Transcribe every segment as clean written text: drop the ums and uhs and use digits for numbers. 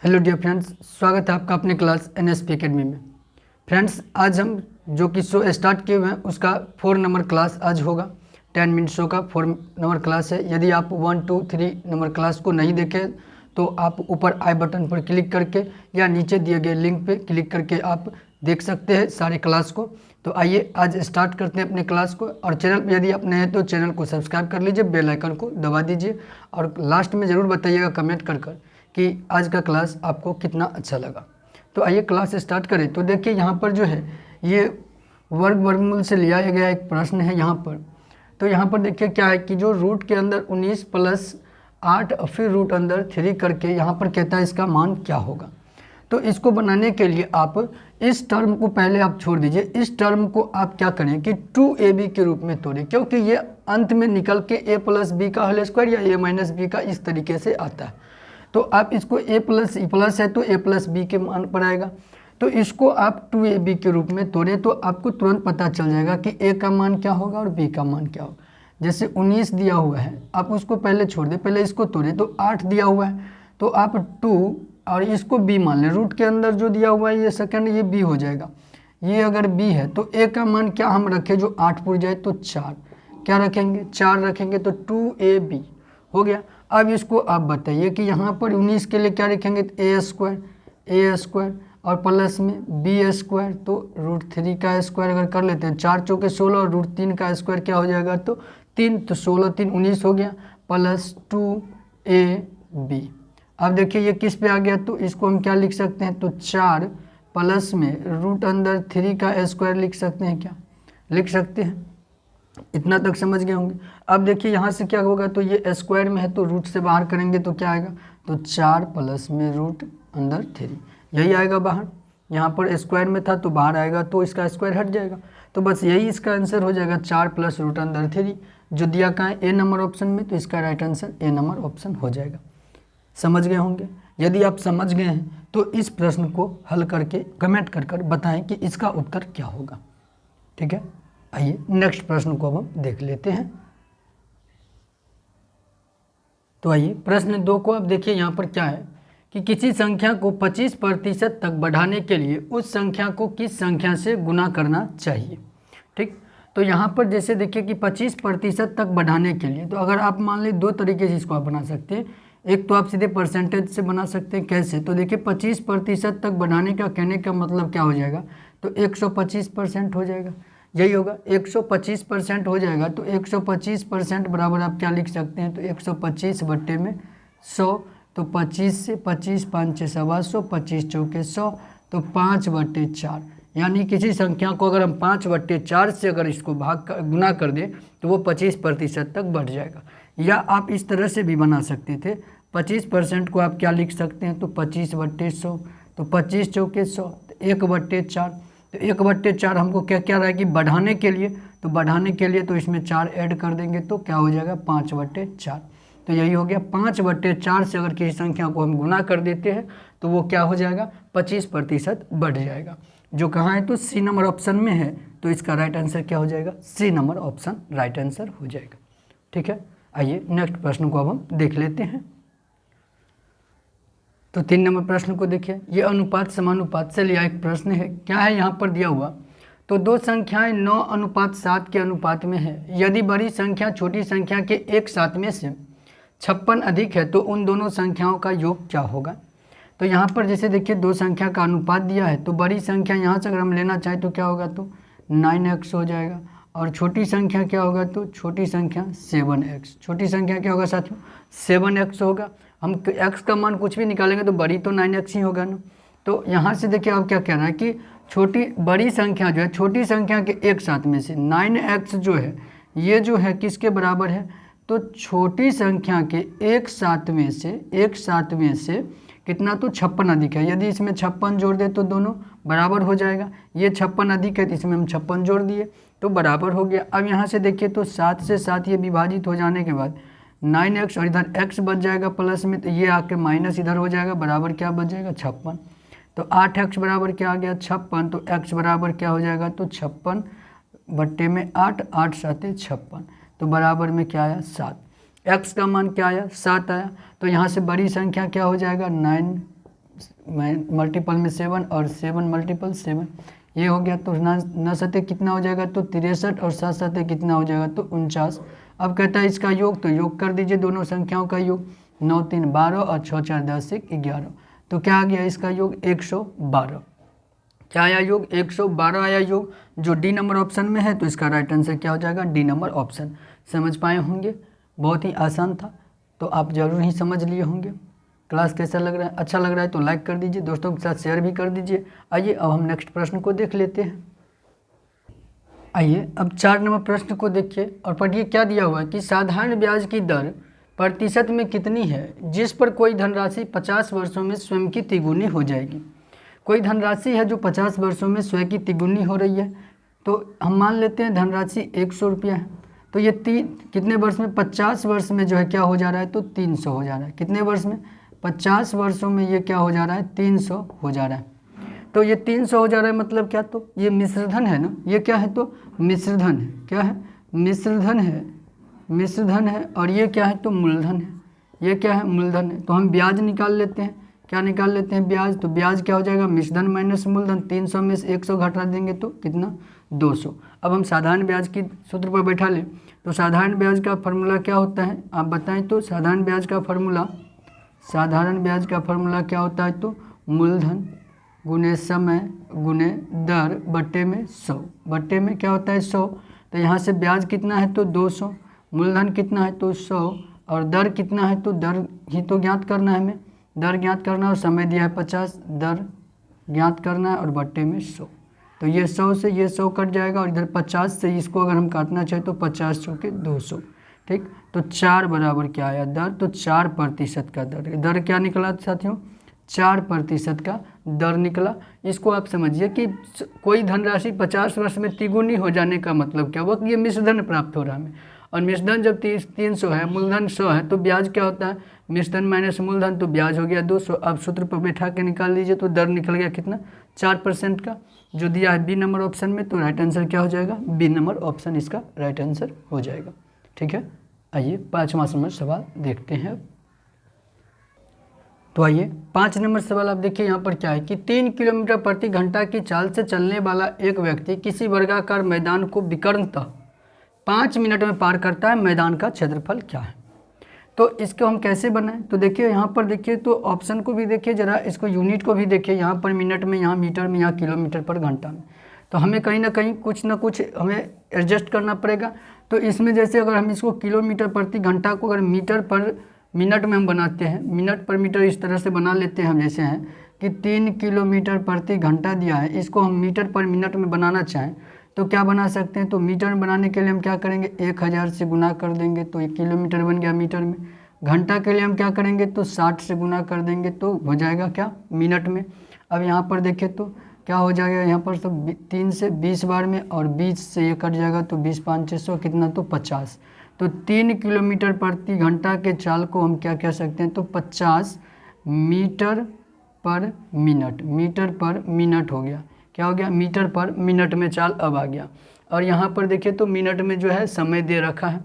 Hello dear friends, स्वागत है आपका अपने क्लास NSP एकेडमी में। फ्रेंड्स, आज हम जो कि शो स्टार्ट किए हुए हैं उसका 4 नंबर क्लास आज होगा। 10 मिनट शो का 4 नंबर क्लास है। यदि आप 1, 2, 3 नंबर क्लास को नहीं देखें तो आप ऊपर आई बटन पर क्लिक करके या नीचे दिए गए लिंक पे क्लिक करके आप देख सकते हैं सारे क्लास को। तो आइए आज स्टार्ट करते हैं अपने क्लास को। और चैनल पर यदि आप नए हैं तो चैनल को सब्सक्राइब कर लीजिए, बेल आइकन को दबा दीजिए और लास्ट में ज़रूर बताइएगा कमेंट कर कि आज का क्लास आपको कितना अच्छा लगा। तो आइए क्लास स्टार्ट करें। तो देखिए यहाँ पर जो है ये वर्गमूल से लिया गया एक प्रश्न है यहाँ पर। तो यहाँ पर देखिए क्या है कि जो रूट के अंदर 19 प्लस 8 और फिर रूट अंदर 3 करके यहाँ पर कहता है इसका मान क्या होगा। तो इसको बनाने के लिए आप इस टर्म को पहले आप छोड़ दीजिए। इस टर्म को आप क्या करें कि 2ab के रूप में तोड़ें, क्योंकि ये अंत में निकल के a प्लस बी का होल स्क्वायर या a माइनस बी का इस तरीके से आता है। तो आप इसको a प्लस है तो a प्लस बी के मान पर आएगा। तो इसको आप 2ab के रूप में तोड़ें तो आपको तुरंत पता चल जाएगा कि a का मान क्या होगा और b का मान क्या होगा। जैसे 19 दिया हुआ है, आप उसको पहले छोड़ दें, पहले इसको तोड़ें। तो 8 दिया हुआ है तो आप 2 और इसको b मान लें। रूट के अंदर जो दिया हुआ है ये सेकंड, ये b हो जाएगा। ये अगर b है तो a का मान क्या हम रखें जो 8 पुर जाए तो 4। क्या रखेंगे? 4 रखेंगे तो 2ab हो गया। अब इसको आप बताइए कि यहाँ पर 19 के लिए क्या लिखेंगे? ए स्क्वायर और प्लस में बी स्क्वायर। तो √3 का स्क्वायर अगर कर लेते हैं, 4 चौके 16 और √3 का स्क्वायर क्या हो जाएगा? तो 3। तो 16 3 19 हो गया प्लस 2ab। अब देखिए ये किस पे आ गया, तो इसको हम क्या लिख सकते हैं? तो 4 प्लस में रूट अंदर 3 का स्क्वायर लिख सकते हैं। क्या लिख सकते हैं? इतना तक समझ गए होंगे। अब देखिए यहाँ से क्या होगा, तो ये स्क्वायर में है तो रूट से बाहर करेंगे तो क्या आएगा? तो 4 प्लस में रूट अंदर 3, यही आएगा बाहर। यहाँ पर स्क्वायर में था तो बाहर आएगा तो इसका स्क्वायर हट जाएगा। तो बस यही इसका आंसर हो जाएगा, 4 प्लस रूट अंदर 3, जो दिया कहाँ है? ए नंबर ऑप्शन में। तो इसका right answer A number option हो जाएगा। समझ गए होंगे। यदि आप समझ गए हैं तो इस प्रश्न को हल करके कमेंट कर बताएं कि इसका उत्तर क्या होगा। ठीक है, आइए नेक्स्ट प्रश्न को अब हम देख लेते हैं। तो आइए प्रश्न 2 को अब देखिए। यहाँ पर क्या है कि किसी संख्या को 25% तक बढ़ाने के लिए उस संख्या को किस संख्या से गुना करना चाहिए। ठीक, तो यहाँ पर जैसे देखिए कि 25% तक बढ़ाने के लिए, तो अगर आप मान लें 2 तरीके से इसको आप बना सकते हैं। एक तो आप सीधे परसेंटेज से बना सकते हैं। कैसे? तो देखिए 25% तक बढ़ाने का कहने का मतलब क्या हो जाएगा? तो 125% हो जाएगा। यही होगा, 125% हो जाएगा। तो 125% बराबर आप क्या लिख सकते हैं? तो 125 बट्टे में 100। तो 25 से 25 5 6 सवा 100, 25 चौके 100, तो 5/4। यानी किसी संख्या को अगर हम 5/4 से अगर इसको गुना कर दें तो वो 25% तक बढ़ जाएगा। या आप इस तरह से भी बना सकते थे, 25% को आप क्या लिख सकते हैं? तो 25/100, तो 25 चौके 100, 1/4। तो 1/4 हमको क्या क्या रहा है कि बढ़ाने के लिए, तो बढ़ाने के लिए तो इसमें 4 ऐड कर देंगे तो क्या हो जाएगा? 5/4। तो यही हो गया। 5/4 से अगर किसी संख्या को हम गुना कर देते हैं तो वो क्या हो जाएगा? 25% बढ़ जाएगा। जो कहाँ है? तो सी नंबर ऑप्शन में है। तो इसका राइट आंसर क्या हो जाएगा? C number option right answer हो जाएगा। ठीक है, आइए नेक्स्ट प्रश्न को अब हम देख लेते हैं। तो 3 नंबर प्रश्न को देखिए। ये अनुपात समानुपात से लिया एक प्रश्न है। क्या है यहाँ पर दिया हुआ? तो 2 संख्याएं 9:7 के अनुपात में है। यदि बड़ी संख्या छोटी संख्या के 1/7 में से 56 अधिक है तो उन दोनों संख्याओं का योग क्या होगा। तो यहाँ पर जैसे देखिए 2 संख्या का अनुपात दिया है, तो बड़ी संख्या यहाँ से अगर हम लेना चाहें तो क्या होगा? तो 9x हो जाएगा। और छोटी संख्या क्या होगा? तो छोटी संख्या 7x। छोटी संख्या क्या होगा साथियों? 7x होगा। हम x का मान कुछ भी निकालेंगे तो बड़ी तो 9x ही होगा ना। तो यहाँ से देखिए आप क्या कह रहा है कि बड़ी संख्या जो है छोटी संख्या के 1/7 में से 9x जो है ये जो है किसके बराबर है? तो छोटी संख्या के 1/7 में से कितना? तो 56 अधिक है। यदि इसमें 56 जोड़ दे तो दोनों बराबर हो जाएगा। ये 56 अधिक है तो इसमें हम 56 जोड़ दिए तो बराबर हो गया। अब यहाँ से देखिए तो 7 से 7 ये विभाजित हो जाने के बाद 9x और इधर x बच जाएगा प्लस में, तो ये आके माइनस इधर हो जाएगा, बराबर क्या बच जाएगा? 56। तो 8x बराबर क्या आ गया? 56। तो x बराबर क्या हो जाएगा? तो 56 बट्टे में 8, 8 7 56, तो बराबर में क्या आया? 7। x का मान क्या आया? 7 आया। तो यहाँ से बड़ी संख्या क्या हो जाएगा? 9 मल्टीपल में 7 और 7 मल्टीपल 7, ये हो गया। तो 9 सते कितना हो जाएगा तो 63 और 7 सते कितना हो जाएगा तो 49। अब कहता है इसका योग, तो योग कर दीजिए दोनों संख्याओं का योग, 9 3 12 और 6 4 10 1 11। तो क्या आ गया इसका योग 112। क्या आया योग 112 आया योग, जो डी नंबर ऑप्शन में है। तो इसका राइट आंसर क्या हो जाएगा डी नंबर ऑप्शन। समझ पाए होंगे, बहुत ही आसान था, तो आप जरूर ही समझ लिए होंगे। क्लास कैसा लग रहा है, अच्छा लग रहा है तो लाइक कर दीजिए, दोस्तों के साथ शेयर भी कर दीजिए। आइए अब हम नेक्स्ट प्रश्न को देख लेते हैं। आइए अब 4 नंबर प्रश्न को देखिए और पढ़िए क्या दिया हुआ है कि साधारण ब्याज की दर प्रतिशत में कितनी है जिस पर कोई धनराशि 50 वर्षों में स्वयं की तिगुनी हो जाएगी। कोई धनराशि है जो 50 वर्षों में स्वयं की तिगुनी हो रही है। तो हम मान लेते हैं धनराशि 100 रुपया है, तो ये कितने वर्ष में 50 वर्ष में जो है क्या हो जा रहा है तो 300 हो जा रहा है। कितने वर्ष में 50 वर्षों में ये क्या हो जा रहा है 300 हो जा रहा है। तो ये 300 हो जा रहा है मतलब क्या, तो ये मिश्रधन है ना, ये क्या है तो मिश्रधन है। क्या है मिश्रधन है, मिश्रधन है। और ये क्या है तो मूलधन है, ये क्या है मूलधन है। तो हम ब्याज निकाल लेते हैं, क्या निकाल लेते हैं ब्याज। तो ब्याज क्या हो जाएगा मिश्रधन माइनस मूलधन, 300 में से 100 घटा देंगे तो कितना 200। अब हम साधारण ब्याज की सूत्र पर बैठा लें, तो साधारण ब्याज का फार्मूला क्या होता है आप बताएं। तो साधारण ब्याज का फार्मूला क्या होता है तो मूलधन गुने समय गुने दर बट्टे में 100, बट्टे में क्या होता है 100। तो यहाँ से ब्याज कितना है तो 200, मूलधन कितना है तो 100 और दर कितना है तो दर ही तो ज्ञात करना है हमें, दर ज्ञात करना और समय दिया है 50, दर ज्ञात करना है और बट्टे में 100। तो ये 100 से ये 100 कट जाएगा और इधर 50 से इसको अगर हम काटना चाहें तो 50 चौके 200, ठीक। तो 4 बराबर क्या आया दर, तो 4% का दर, दर क्या निकला साथियों 4% का दर निकला। इसको आप समझिए कि कोई धनराशि 50 वर्ष में तिगुनी हो जाने का मतलब क्या हुआ कि ये मिश्रधन प्राप्त हो रहा है हमें। और मिश्रधन जब 300 है, मूलधन 100 है, तो ब्याज क्या होता है मिश्रधन माइनस मूलधन, तो ब्याज हो गया 200। अब सूत्र पर बैठा के निकाल लीजिए, तो दर निकल गया कितना 4% का, जो दिया है बी नंबर ऑप्शन में। तो राइट आंसर क्या हो जाएगा बी नंबर ऑप्शन इसका राइट आंसर हो जाएगा, ठीक है। आइए 5वां नंबर सवाल देखते हैं। तो आइए 5 नंबर सवाल आप देखिए यहाँ पर क्या है कि 3 किलोमीटर प्रति घंटा की चाल से चलने वाला एक व्यक्ति किसी वर्गाकार मैदान को विकर्णतः 5 मिनट में पार करता है, मैदान का क्षेत्रफल क्या है। तो इसको हम कैसे बनाएं, तो देखिए यहाँ पर देखिए, तो ऑप्शन को भी देखिए जरा, इसको यूनिट को भी देखिए, यहाँ पर मिनट में, यहाँ मीटर में, यहाँ किलोमीटर पर घंटा में। तो हमें कहीं ना कहीं कुछ ना कुछ हमें एडजस्ट करना पड़ेगा। तो इसमें जैसे अगर हम इसको किलोमीटर प्रति घंटा को अगर मीटर पर मिनट में हम बनाते हैं, मिनट पर मीटर इस तरह से बना लेते हैं हम, जैसे हैं कि 3 किलोमीटर प्रति घंटा दिया है, इसको हम मीटर पर मिनट में बनाना चाहें तो क्या बना सकते हैं। तो मीटर में बनाने के लिए हम क्या करेंगे 1000 से गुना कर देंगे तो 1 किलोमीटर बन गया मीटर में। घंटा के लिए हम क्या करेंगे तो 60 से गुना कर देंगे तो हो जाएगा क्या मिनट में। अब यहाँ पर देखें तो क्या हो जाएगा, यहाँ पर तो 3 से 20 बार में और 20 से ये कट जाएगा तो 20 5 600 कितना तो 50। तो 3 किलोमीटर प्रति घंटा के चाल को हम क्या कह सकते हैं तो 50 मीटर पर मिनट, मीटर पर मिनट हो गया, क्या हो गया मीटर पर मिनट में चाल अब आ गया। और यहाँ पर देखिए तो मिनट में जो है समय दे रखा है,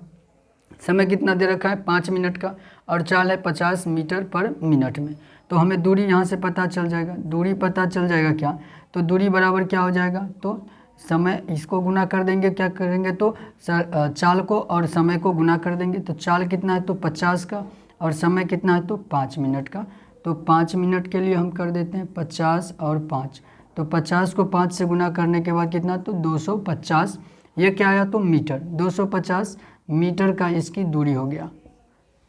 समय कितना दे रखा है 5 मिनट का, और चाल है 50 मीटर पर मिनट में। तो हमें दूरी यहाँ से पता चल जाएगा, दूरी पता चल जाएगा क्या, तो दूरी बराबर क्या हो जाएगा तो समय, इसको गुना कर देंगे, क्या करेंगे तो चाल को और समय को गुना कर देंगे। तो चाल कितना है तो 50 का और समय कितना है तो 5 मिनट का। तो 5 मिनट के लिए हम कर देते हैं 50 और 5, तो 50 को 5 से गुना करने के बाद कितना तो 250, ये क्या आया तो मीटर, 250 मीटर का इसकी दूरी हो गया,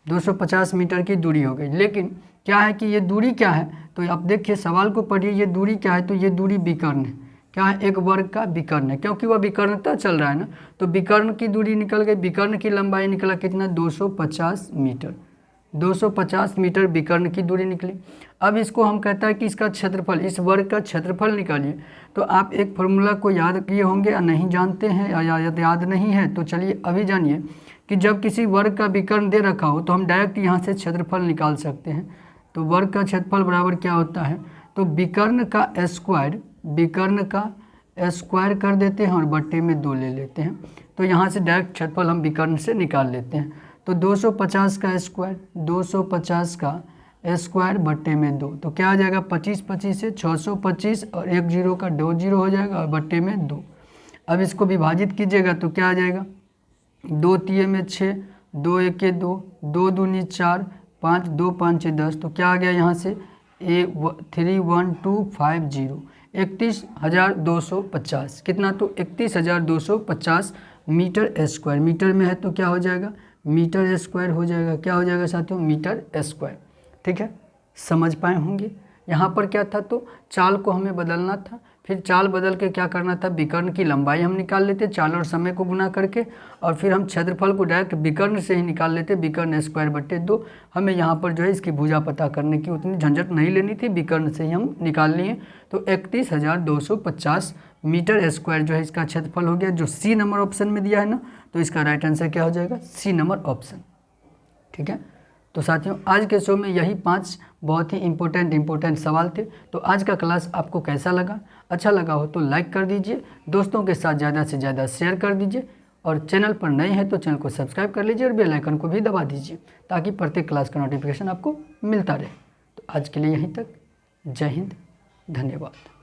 250 मीटर की दूरी हो गई। लेकिन क्या है कि ये दूरी क्या है, तो आप देखिए सवाल को पढ़िए, ये दूरी क्या है तो ये दूरी विकर्ण है, क्या है एक वर्ग का विकर्ण है, क्योंकि वह विकर्णता चल रहा है ना। तो विकर्ण की दूरी निकल गई, विकर्ण की लंबाई निकला कितना 250 मीटर, 250 मीटर विकर्ण की दूरी निकली। अब इसको हम कहता है कि इसका क्षेत्रफल, इस वर्ग का क्षेत्रफल निकालिए। तो आप एक फॉर्मूला को याद किए होंगे या नहीं जानते हैं या याद नहीं है, तो चलिए अभी जानिए कि जब किसी वर्ग का विकर्ण दे रखा हो तो हम डायरेक्ट यहाँ से क्षेत्रफल निकाल सकते हैं। तो वर्ग का क्षेत्रफल बराबर क्या होता है तो विकर्ण का स्क्वायर, विकर्ण का स्क्वायर कर देते हैं और बट्टे में 2 ले लेते हैं। तो यहाँ से डायरेक्ट क्षेत्रफल हम विकर्ण से निकाल लेते हैं। तो 250 का स्क्वायर, 250 का स्क्वायर बट्टे में 2, तो क्या आ जाएगा 25 25 से 625 और एक जीरो का 2 जीरो हो जाएगा और बट्टे में 2। अब इसको विभाजित कीजिएगा तो क्या आ जाएगा 2 तिये में 6, 2 एके 2, 2 दूनी 4, 5 2 5 10, तो क्या आ गया यहाँ से 31250 31,250 कितना, तो 31,250 मीटर स्क्वायर। मीटर में है तो क्या हो जाएगा मीटर स्क्वायर हो जाएगा, क्या हो जाएगा साथियों मीटर स्क्वायर। ठीक है, समझ पाए होंगे। यहाँ पर क्या था, तो चाल को हमें बदलना था, फिर चाल बदल के क्या करना था, विकर्ण की लंबाई हम निकाल लेते चाल और समय को गुना करके, और फिर हम क्षेत्रफल को डायरेक्ट विकर्ण से ही निकाल लेते, विकर्ण स्क्वायर बट्टे 2। हमें यहाँ पर जो है इसकी भुजा पता करने की उतनी झंझट नहीं लेनी थी, विकर्ण से ही हम निकाल लिए। तो 31,250 मीटर स्क्वायर जो है इसका क्षेत्रफल हो गया, जो सी नंबर ऑप्शन में दिया है ना, तो इसका राइट आंसर क्या हो जाएगा सी नंबर ऑप्शन। ठीक है, तो साथियों आज के शो में यही 5 बहुत ही इम्पोर्टेंट सवाल थे। तो आज का क्लास आपको कैसा लगा, अच्छा लगा हो तो लाइक कर दीजिए, दोस्तों के साथ ज़्यादा से ज़्यादा शेयर कर दीजिए, और चैनल पर नए हैं तो चैनल को सब्सक्राइब कर लीजिए और बेल आइकन को भी दबा दीजिए ताकि प्रत्येक क्लास का नोटिफिकेशन आपको मिलता रहे। तो आज के लिए यहीं तक, जय हिंद, धन्यवाद।